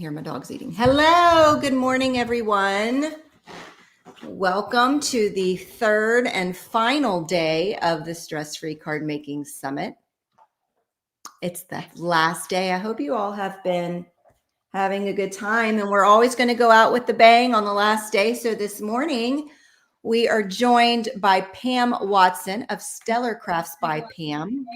hear my dogs eating. Hello, good morning, everyone. Welcome to the third and final day of the Stress-Free Card Making Summit. It's the last day. I hope you all have been having a good time, and we're always going to go out with the bang on the last day. So this morning, we are joined by Pam Watson of Stellar Crafts by Pam,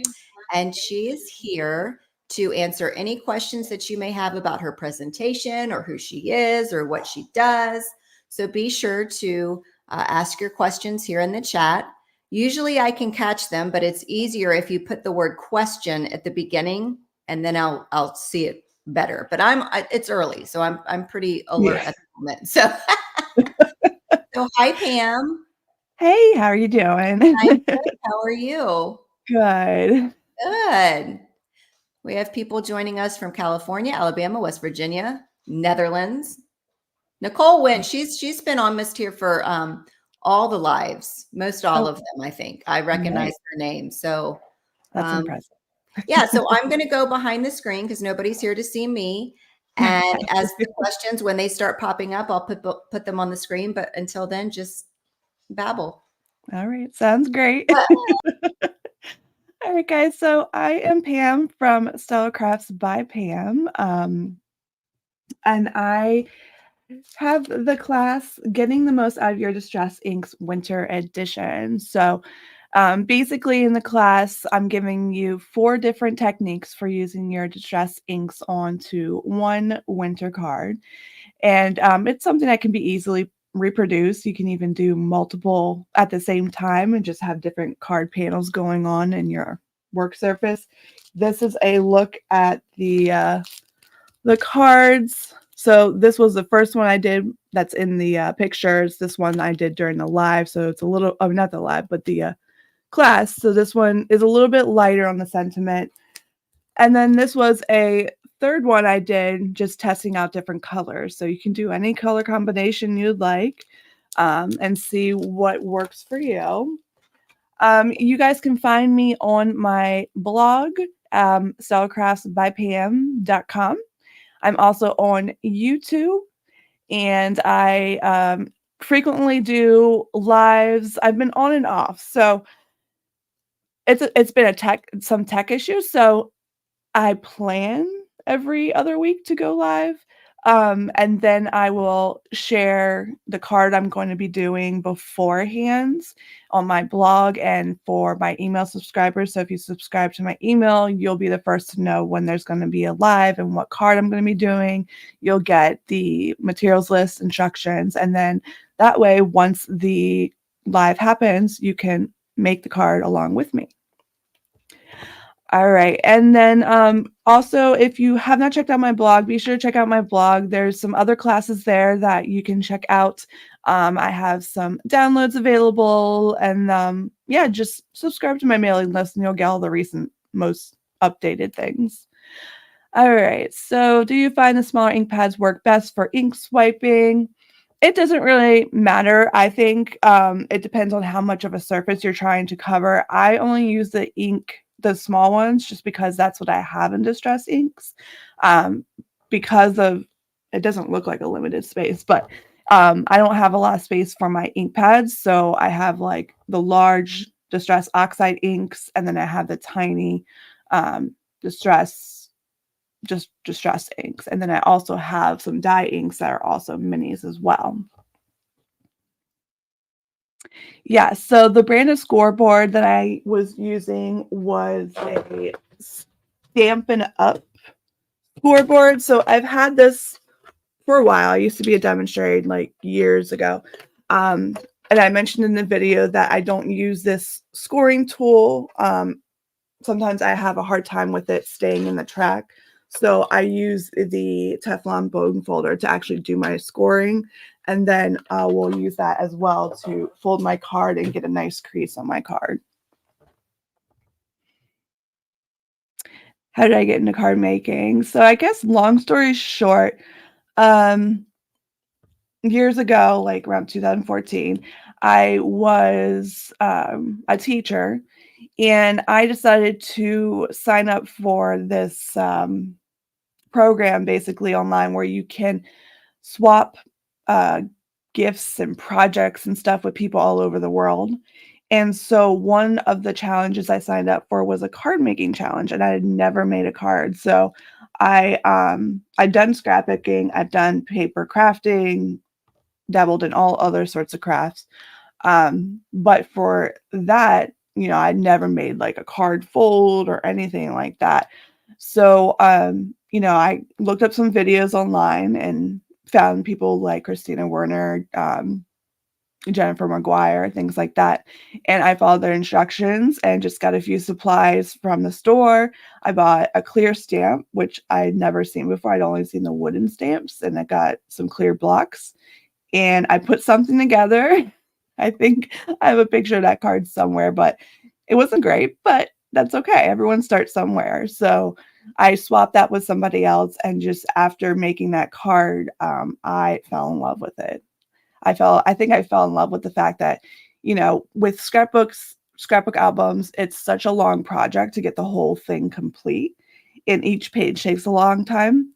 and she is here to answer any questions that you may have about her presentation or who she is or what she does. So be sure to ask your questions here in the chat. Usually I can catch them, but it's easier if you put the word question at the beginning, and then I'll see it better. But it's early, so I'm pretty alert at the moment. So, so hi, Pam. Hey, how are you doing? I'm good. How are you? Good. Good. We have people joining us from California, Alabama, West Virginia, Netherlands. Nicole Wynn, she's been almost here for all the lives, most all of them, I think. I recognize her name. So that's impressive. Yeah, so I'm going to go behind the screen because nobody's here to see me. And as the questions, when they start popping up, I'll put them on the screen. But until then, just babble. All right, sounds great. All right, guys. So I am Pam from Stellar Crafts by Pam, and I have the class Getting the Most Out of Your Distress Inks Winter Edition. So basically in the class, I'm giving you 4 different techniques for using your distress inks onto one winter card. And it's something that can be easily reproduced. You can even do multiple at the same time and just have different card panels going on in your work surface. This is a look at the cards. So this was the first one I did that's in the pictures. This one I did during the live. So it's a little, not the live, but the class. So this one is a little bit lighter on the sentiment. And then this was a third one I did just testing out different colors. So you can do any color combination you'd like and see what works for you. You guys can find me on my blog, stellarcraftsbypam.com. I'm also on YouTube, and I frequently do lives. I've been on and off. So it's been some tech issues. So I plan every other week to go live. And then I will share the card I'm going to be doing beforehand on my blog and for my email subscribers. So if you subscribe to my email, you'll be the first to know when there's going to be a live and what card I'm going to be doing. You'll get the materials list, instructions, and then that way, once the live happens, you can make the card along with me. All right. And then also, if you have not checked out my blog, be sure to check out my blog. There's some other classes there that you can check out. I have some downloads available. And yeah, just subscribe to my mailing list and you'll get all the recent, most updated things. All right. So do you find the smaller ink pads work best for ink swiping? It doesn't really matter. I think it depends on how much of a surface you're trying to cover. I only use the small ones, just because that's what I have in distress inks. Because of, it doesn't look like a limited space, but I don't have a lot of space for my ink pads. So I have like the large distress oxide inks, and then I have the tiny distress inks. And then I also have some dye inks that are also minis as well. Yeah, so the brand of scoreboard that I was using was a Stampin' Up scoreboard. So I've had this for a while. I used to be a demonstrator like years ago. And I mentioned in the video that I don't use this scoring tool. Sometimes I have a hard time with it staying in the track. So I use the Teflon bone folder to actually do my scoring. And then we'll use that as well to fold my card and get a nice crease on my card. How did I get into card making? So I guess long story short, years ago, like around 2014, I was a teacher, and I decided to sign up for this program basically online where you can swap uh, gifts and projects and stuff with people all over the world. And so one of the challenges I signed up for was a card making challenge, and I had never made a card. So I'd done scrapbooking, I've done paper crafting, dabbled in all other sorts of crafts. But for that, I'd never made like a card fold or anything like that. So, I looked up some videos online and found people like Christina Werner, Jennifer McGuire, things like that. And I followed their instructions and just got a few supplies from the store. I bought a clear stamp, which I'd never seen before. I'd only seen the wooden stamps, and I got some clear blocks. And I put something together. I think I have a picture of that card somewhere, but it wasn't great, but that's okay. Everyone starts somewhere. So I swapped that with somebody else, and just after making that card, I fell in love with it. I think I fell in love with the fact that, with scrapbook albums, it's such a long project to get the whole thing complete. And each page takes a long time.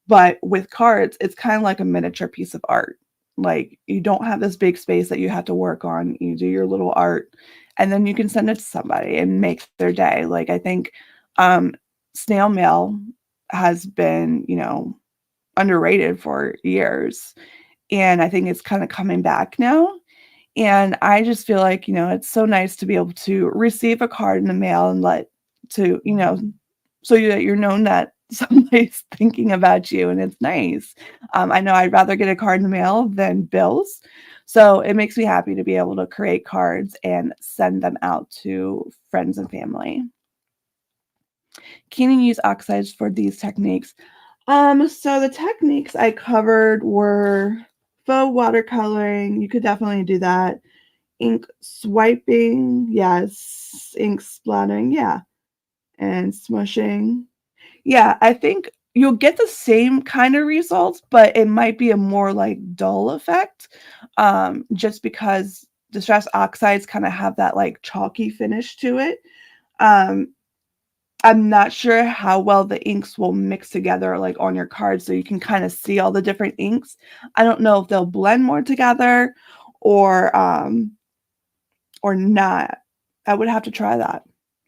But with cards, it's kind of like a miniature piece of art. Like, you don't have this big space that you have to work on. You do your little art, and then you can send it to somebody and make their day. Like, I think um, snail mail has been, underrated for years. And I think it's kind of coming back now. And I just feel like, it's so nice to be able to receive a card in the mail and so that you're known that somebody's thinking about you, and it's nice. I know I'd rather get a card in the mail than bills. So it makes me happy to be able to create cards and send them out to friends and family. Can you use oxides for these techniques? So the techniques I covered were faux watercoloring. You could definitely do that. Ink swiping, yes. Ink splattering, yeah. And smushing. Yeah, I think you'll get the same kind of results, but it might be a more like dull effect. Just because distress oxides kind of have that like chalky finish to it. Um, I'm not sure how well the inks will mix together, like, on your card, so you can kinda see all the different inks. I don't know if they'll blend more together or, not. I would have to try that,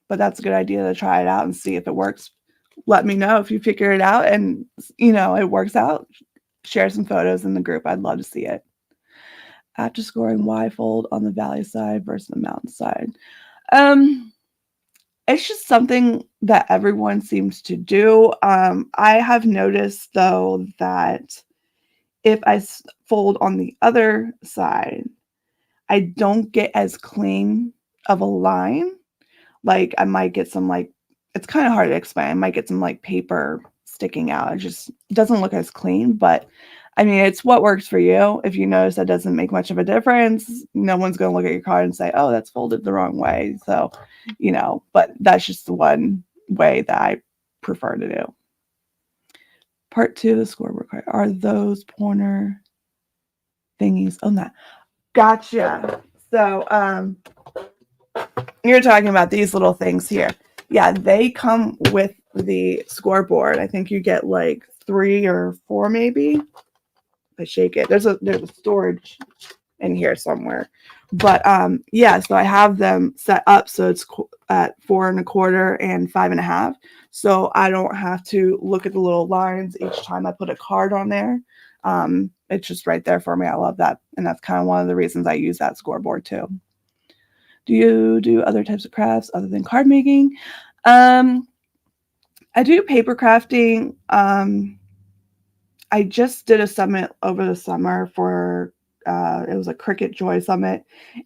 but that's a good idea to try it out and see if it works. Let me know if you figure it out and, it works out. Share some photos in the group. I'd love to see it. After scoring Y fold on the valley side versus the mountain side. Um It's just something that everyone seems to do. I have noticed, though, that if fold on the other side, I don't get as clean of a line. Like, I might get some, like, it's kinda hard to explain. I might get some, like, paper sticking out. It just doesn't look as clean, but, I mean, it's what works for you. If you notice that doesn't make much of a difference, no one's gonna look at your card and say, "Oh, that's folded the wrong way." So, but that's just the one way that I prefer to do. Part 2 of the scoreboard card. Are those pointer thingies on that? Gotcha. So, you're talking about these little things here. Yeah, they come with the scoreboard. I think you get like 3 or 4 maybe. I shake it. There's a storage in here somewhere. But yeah, so I have them set up so it's at 4 1/4 and 5 1/2. So I don't have to look at the little lines each time I put a card on there. It's just right there for me. I love that. And that's kind of one of the reasons I use that scoreboard too. Do you do other types of crafts other than card making? I do paper crafting. I just did a summit over the summer for it was a Cricut Joy Summit,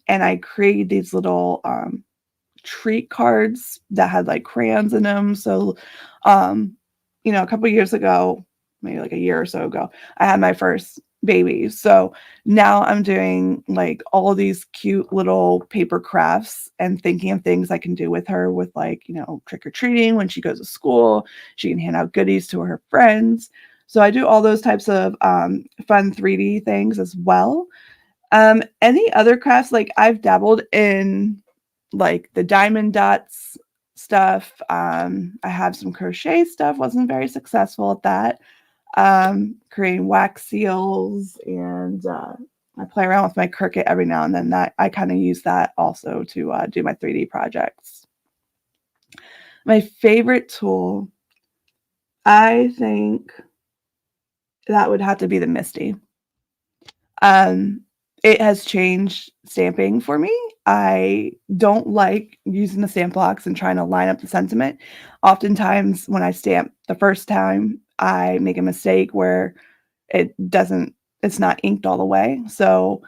and I created these little treat cards that had like crayons in them. So, um, a couple years ago, maybe like a year or so ago, I had my first baby. So now I'm doing like all these cute little paper crafts and thinking of things I can do with her with like, trick or treating when she goes to school. She can hand out goodies to her friends. So I do all those types of fun 3D things as well. Any other crafts, like I've dabbled in like the diamond dots stuff. I have some crochet stuff, wasn't very successful at that. Creating wax seals, and I play around with my Cricut every now and then. That I kind of use that also to do my 3D projects. My favorite tool, I think that would have to be the Misty. It has changed stamping for me. I don't like using the stamp blocks and trying to line up the sentiment. Oftentimes, when I stamp the first time, I make a mistake where it's not inked all the way. So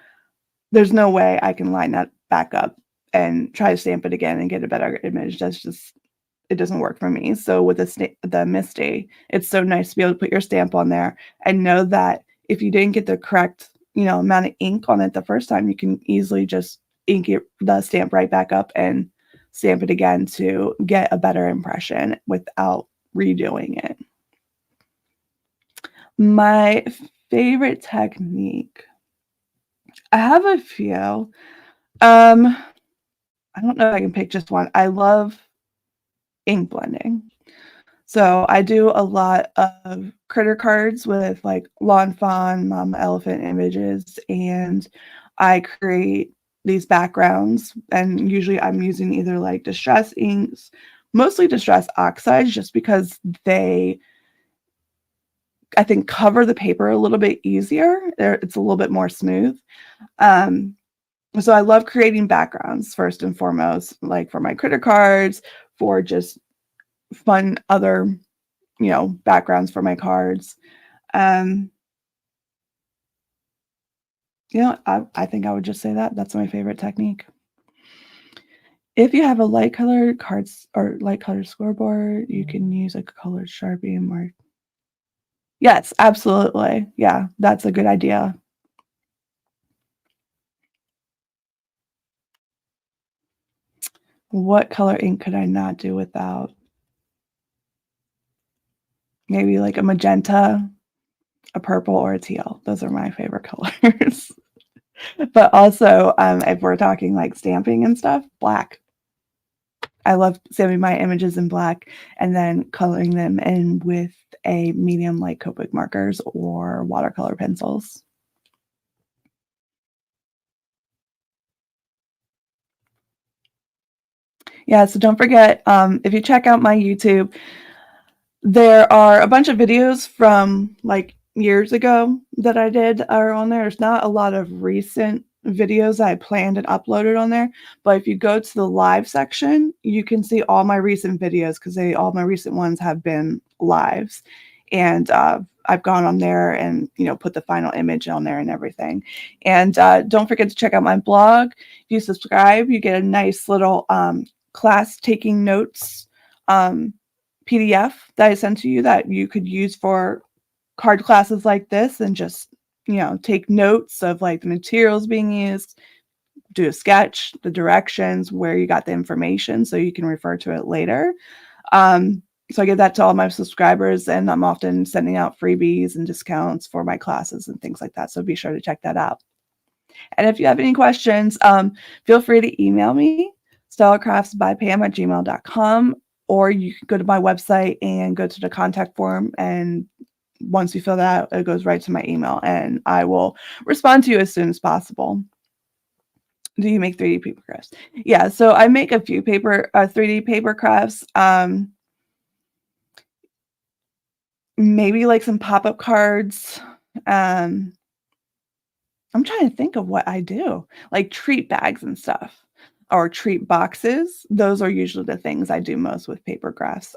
there's no way I can line that back up and try to stamp it again and get a better image. It doesn't work for me. So with the Misty, it's so nice to be able to put your stamp on there and know that if you didn't get the correct, amount of ink on it the first time, you can easily just the stamp right back up and stamp it again to get a better impression without redoing it. My favorite technique, I have a few. I don't know if I can pick just one. I love ink blending. So I do a lot of critter cards with like lawn fawn, mama elephant images, and I create these backgrounds. And usually I'm using either like distress inks, mostly distress oxides, just because I think, cover the paper a little bit easier. It's a little bit more smooth. So I love creating backgrounds first and foremost, like for my critter cards, for just fun other, backgrounds for my cards. I think I would just say that that's my favorite technique. If you have a light colored cards or light colored scoreboard, you can use a colored Sharpie and mark. Yes, absolutely. Yeah, that's a good idea. What color ink could I not do without? Maybe like a magenta, a purple, or a teal. Those are my favorite colors. But also, if we're talking like stamping and stuff, black. I love stamping my images in black and then coloring them in with a medium like Copic markers or watercolor pencils. Yeah, so don't forget, if you check out my YouTube, there are a bunch of videos from like years ago that I did are on there. There's not a lot of recent videos I planned and uploaded on there, but if you go to the live section, you can see all my recent videos because all my recent ones have been lives. And I've gone on there and put the final image on there and everything. And don't forget to check out my blog. If you subscribe, you get a nice little class taking notes PDF that I sent to you that you could use for card classes like this, and just take notes of like the materials being used, do a sketch, the directions, where you got the information so you can refer to it later. So I give that to all my subscribers, and I'm often sending out freebies and discounts for my classes and things like that. So be sure to check that out. And if you have any questions, feel free to email me, stellacraftsbypam@gmail.com, or you can go to my website and go to the contact form. And once you fill that out, it goes right to my email, and I will respond to you as soon as possible. Do you make 3D paper crafts? Yeah, so I make a few 3D paper crafts. Maybe like some pop-up cards. I'm trying to think of what I do, like treat bags and stuff, or treat boxes. Those are usually the things I do most with paper crafts.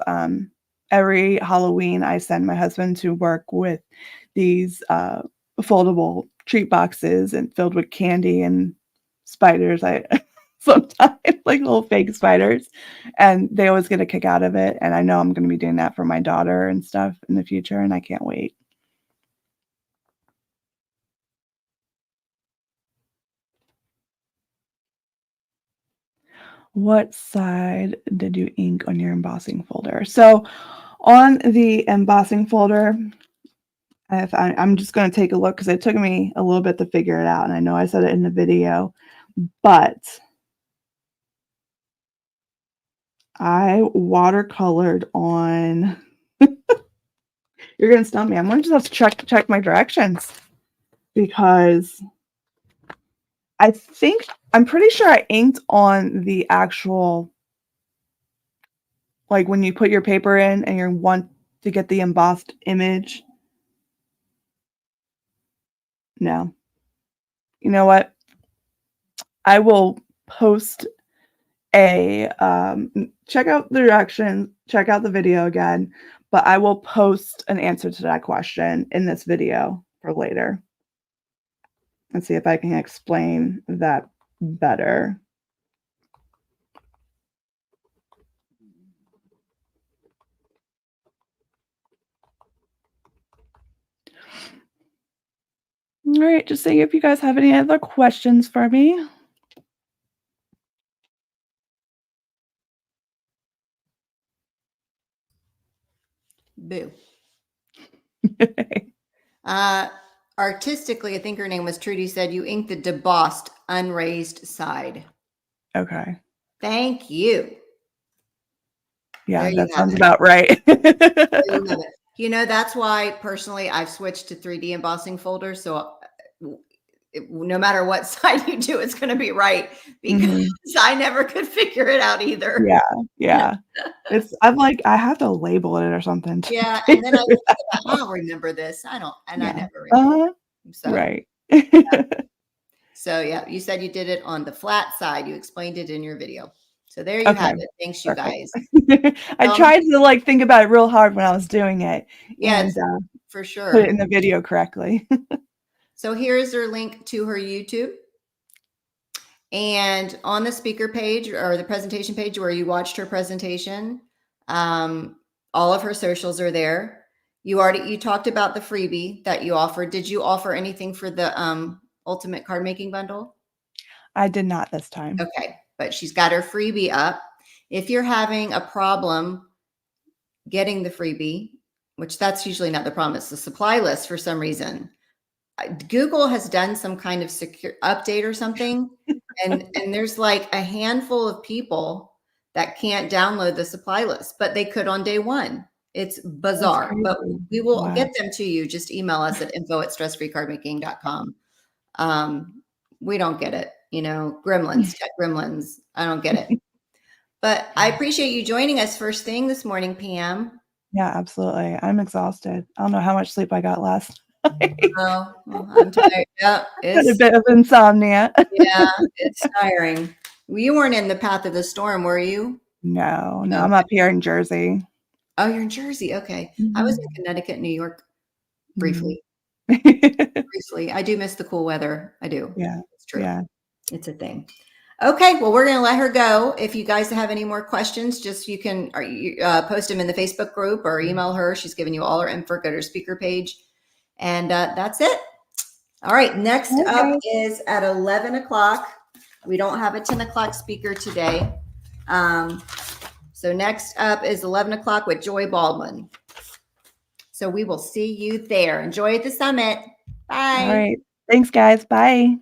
Every Halloween, I send my husband to work with these foldable treat boxes and filled with candy and spiders. I sometimes like little fake spiders, and they always get a kick out of it. And I know I'm going to be doing that for my daughter and stuff in the future, and I can't wait. What side did you ink on your embossing folder? So on the embossing folder, I'm just going to take a look because it took me a little bit to figure it out. And I know I said it in the video, but I watercolored on you're gonna stump me. I'm gonna just have to check my directions because I'm pretty sure I inked on the actual like when you put your paper in and you want to get the embossed image. No. You know what? I will post check out the directions, check out the video again, but I will post an answer to that question in this video for later and see if I can explain that better. All right, just seeing if you guys have any other questions for me. Boo. Artistically, I think her name was Trudy, said you inked the debossed unraised side. Okay. Thank you. Yeah, that sounds about right. You know, that's why personally I've switched to 3D embossing folders. So no matter what side you do, it's going to be right because I never could figure it out either. Yeah. I have to label it or something. Yeah, and then I don't remember this. I never remember. So, right. So yeah, you said you did it on the flat side. You explained it in your video. So there you have it. Thanks, you guys. I tried to think about it real hard when I was doing it. Yeah, and for sure. Put it in the video correctly. So here's her link to her YouTube. And on the speaker page or the presentation page where you watched her presentation, all of her socials are there. You talked about the freebie that you offered. Did you offer anything for the Ultimate Card Making Bundle? I did not this time. Okay, but she's got her freebie up. If you're having a problem getting the freebie, which that's usually not the problem, it's the supply list for some reason. Google has done some kind of secure update or something, and there's like a handful of people that can't download the supply list, but they could on day one. It's bizarre, but we will get them to you. Just email us at info@stressfreecardmaking.com. We don't get it, you know, gremlins, tech gremlins. I don't get it. But I appreciate you joining us first thing this morning, Pam. Yeah, absolutely. I'm exhausted. I don't know how much sleep I got last night. Oh, well, I'm tired. Yeah, Got a bit of insomnia. Yeah, it's tiring. Well, you weren't in the path of the storm, were you? No, I'm up here in Jersey. Oh, you're in Jersey. Okay. I was in Connecticut, New York, briefly. Briefly. I do miss the cool weather. I do. Yeah. It's true. Yeah. It's a thing. Okay. Well, we're going to let her go. If you guys have any more questions, just you can post them in the Facebook group or email her. She's giving you all her info. Go to her speaker page. And that's it. All right. Next up is at 11 o'clock. We don't have a 10 o'clock speaker today. So next up is 11 o'clock with Joy Baldwin. So we will see you there. Enjoy the summit. Bye. All right. Thanks, guys. Bye.